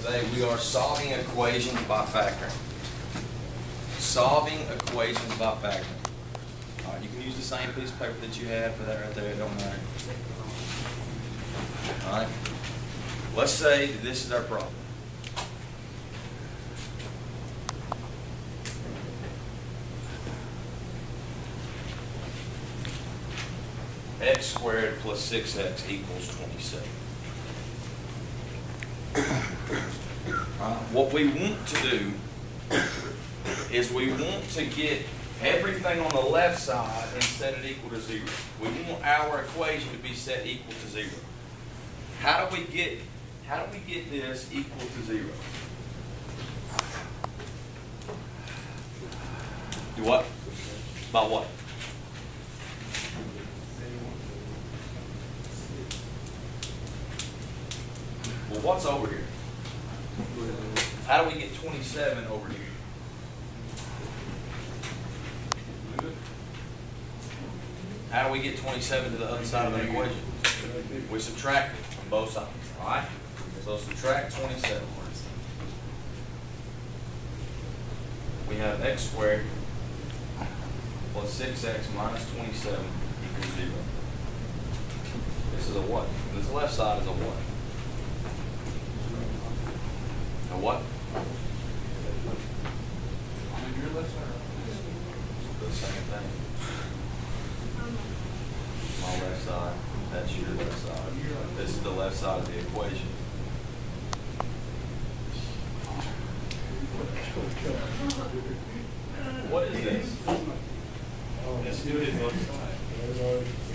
Today we are solving equations by factoring. Solving equations by factoring. All right, you can use the same piece of paper that you had for that right there. It don't matter. All right. Let's say that this is our problem. X squared plus 6x equals 27. What we want to do is we want to get everything on the left side and set it equal to 0. We want our equation to be set equal to 0. How do we get this equal to 0? Do what? By what? Well, what's over here? How do we get 27 over here? How do we get 27 to the other side of the equation? We subtract it from both sides. All right? So subtract 27. We have x squared plus 6x minus 27 equals 0. This is a what? This left side is a what? A what? Your left side. The same thing. My left side. That's your left side. This is the left side of the equation. What is this? Let's do it as left side.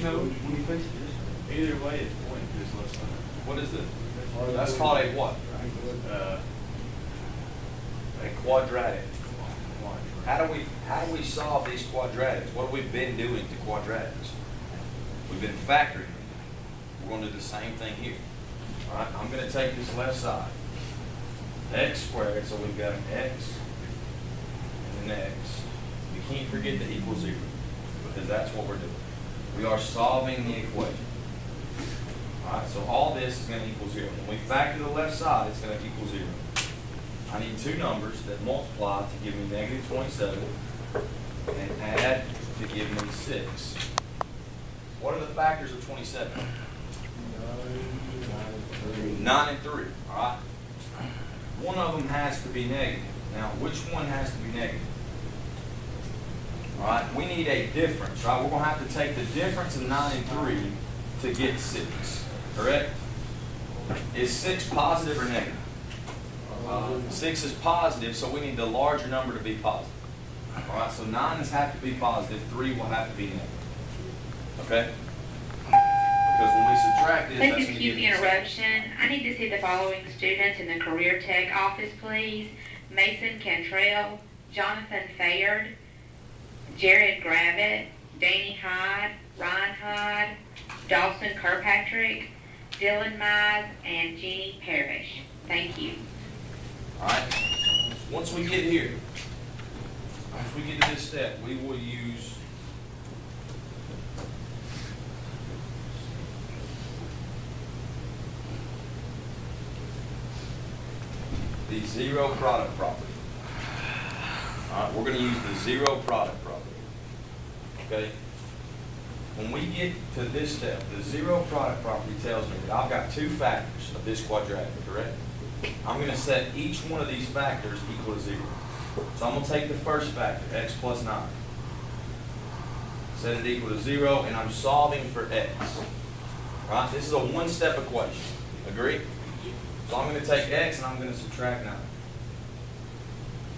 No, when you face it, either way it's pointing to this left side. What is this? That's called a what? A quadratic. How do we solve these quadratics? What have we been doing to quadratics? We've been factoring them. We're going to do the same thing here. All right, I'm going to take this left side. X squared, so we've got an x and an x. We can't forget the equal 0 because that's what we're doing. We are solving the equation. All right, so all this is going to equal 0. When we factor the left side, it's going to equal 0. I need two numbers that multiply to give me negative 27 and add to give me 6. What are the factors of 27? 9 and 3. All right. One of them has to be negative. Now, which one has to be negative? All right. We need a difference, right? We're going to have to take the difference of 9 and 3 to get 6. Correct? Is 6 positive or negative? 6 is positive, so we need the larger number to be positive. All right. So 9 has to be positive. 3 will have to be negative. Okay? Because when we subtract this, Please excuse the interruption. I need to see the following students in the Career Tech office, please. Mason Cantrell, Jonathan Fayard, Jared Gravitt, Danny Hyde, Ryan Hyde, Dawson Kirkpatrick, Dylan Mize, and Jeannie Parrish. Thank you. All right. Once we get here, once we get to this step, we will use the zero product property. All right, we're going to use the zero product property. Okay? When we get to this step, the zero product property tells me that I've got two factors of this quadratic, correct? I'm going to set each one of these factors equal to 0. So I'm going to take the first factor, x plus 9. Set it equal to 0, and I'm solving for x. All right? This is a one-step equation. Agree? So I'm going to take x and I'm going to subtract 9.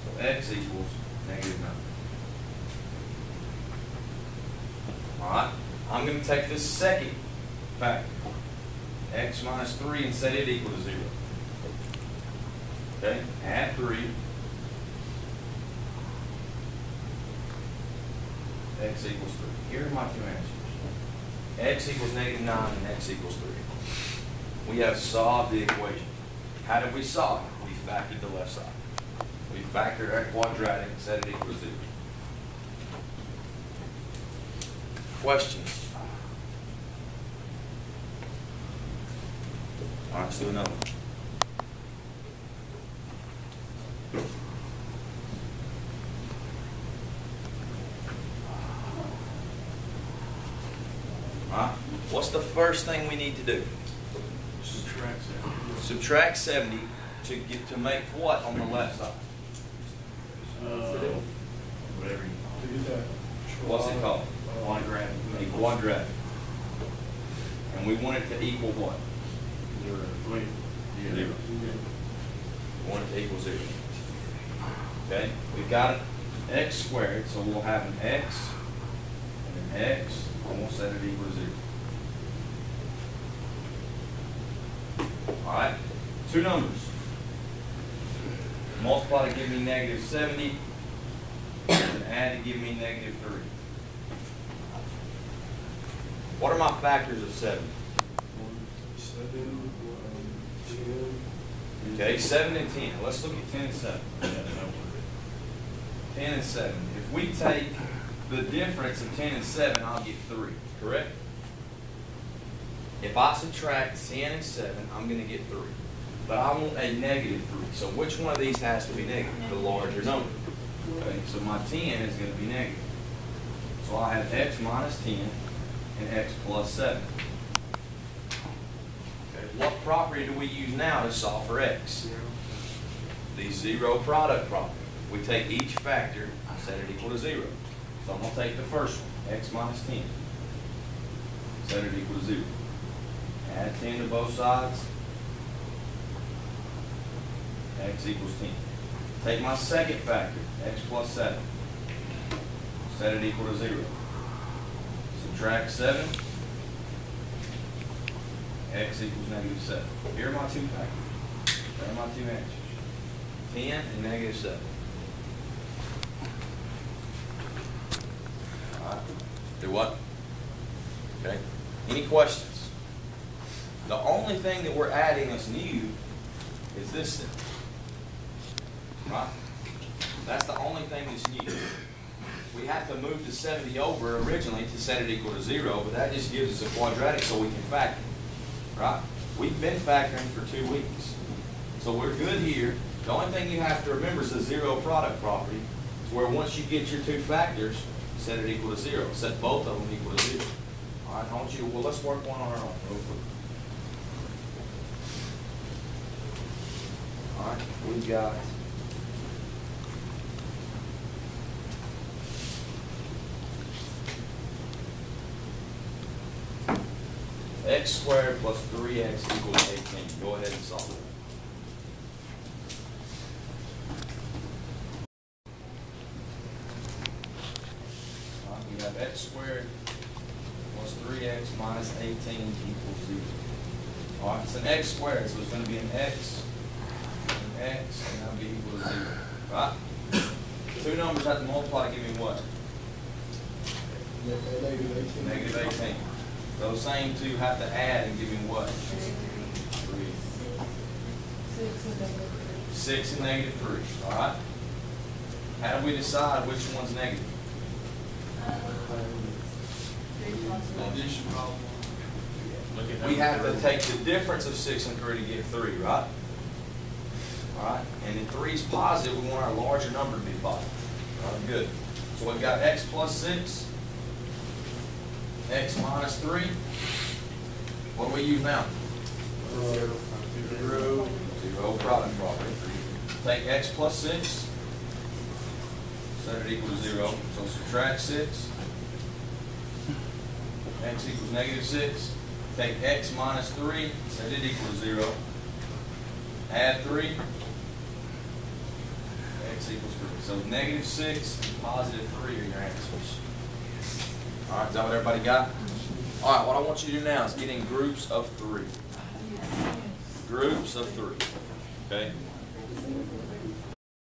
So x equals negative 9. All right? I'm going to take this second factor, x minus 3, and set it equal to 0. Okay? Add 3. X equals 3. Here are my two answers. X equals negative 9 and x equals 3. We have solved the equation. How did we solve it? We factored the left side. We factored our quadratic and set it equal to 0. Questions? All right, let's do another one. Alright, what's the first thing we need to do? Subtract 70. Subtract 70 to make what on the left side? Whatever you What's it called? quadratic. A quadratic. And we want it to equal what? Wait. Yeah. 0. We want it to equal 0. Okay, we've got x squared, so we'll have an x and an x, and we'll set it equal to 0. Alright, two numbers. Multiply to give me negative 70, and add to give me negative 3. What are my factors of 7? 7, 10. Okay, 7 and 10. Let's look at 10 and 7. 10 and 7. If we take the difference of 10 and 7, I'll get 3, correct? If I subtract 10 and 7, I'm going to get 3. But I want a negative 3. So which one of these has to be negative? The larger number. Okay, so my 10 is going to be negative. So I have x minus 10 and x plus 7. Okay, what property do we use now to solve for x? The zero product property. We take each factor, set it equal to 0. So I'm going to take the first one, x minus 10. Set it equal to 0. Add 10 to both sides. X equals 10. Take my second factor, x plus 7. Set it equal to 0. Subtract 7. X equals negative 7. Here are my two factors. Here are my two answers. 10 and negative 7. All right. Do what? Okay. Any questions? The only thing that we're adding that's new is this thing. Right? That's the only thing that's new. We have to move the 70 over originally to set it equal to 0, but that just gives us a quadratic so we can factor. Right? We've been factoring for 2 weeks. So we're good here. The only thing you have to remember is the zero product property, where once you get your two factors, set it equal to 0. Set both of them equal to 0. All right, I want you, well, let's work one on our own real quick. All right, we've got x squared plus 3x equals 18. Go ahead and solve it. All right, we have x squared plus 3x minus 18 equals 0. All right, it's an x squared, so it's going to be an x, and that'll be equal to 0. Right? Two numbers have to multiply to give me what? Negative 18. Those same two have to add and give me what? 3. 6 and negative 3. All right? How do we decide which one's negative? Addition problem. We have to take the difference of 6 and 3 to get 3, right? All right? And if 3 is positive, we want our larger number to be positive. All right, good. So we've got x plus 6, x minus 3. What do we use now? 0 product property. Take x plus 6, set it equal to 0. So subtract 6. X equals negative 6. Take x minus 3, set it equal to 0. Add 3. X equals 3. So negative 6 and positive 3 are your answers. All right, is that what everybody got? All right, what I want you to do now is get in groups of 3. Groups of 3. Okay?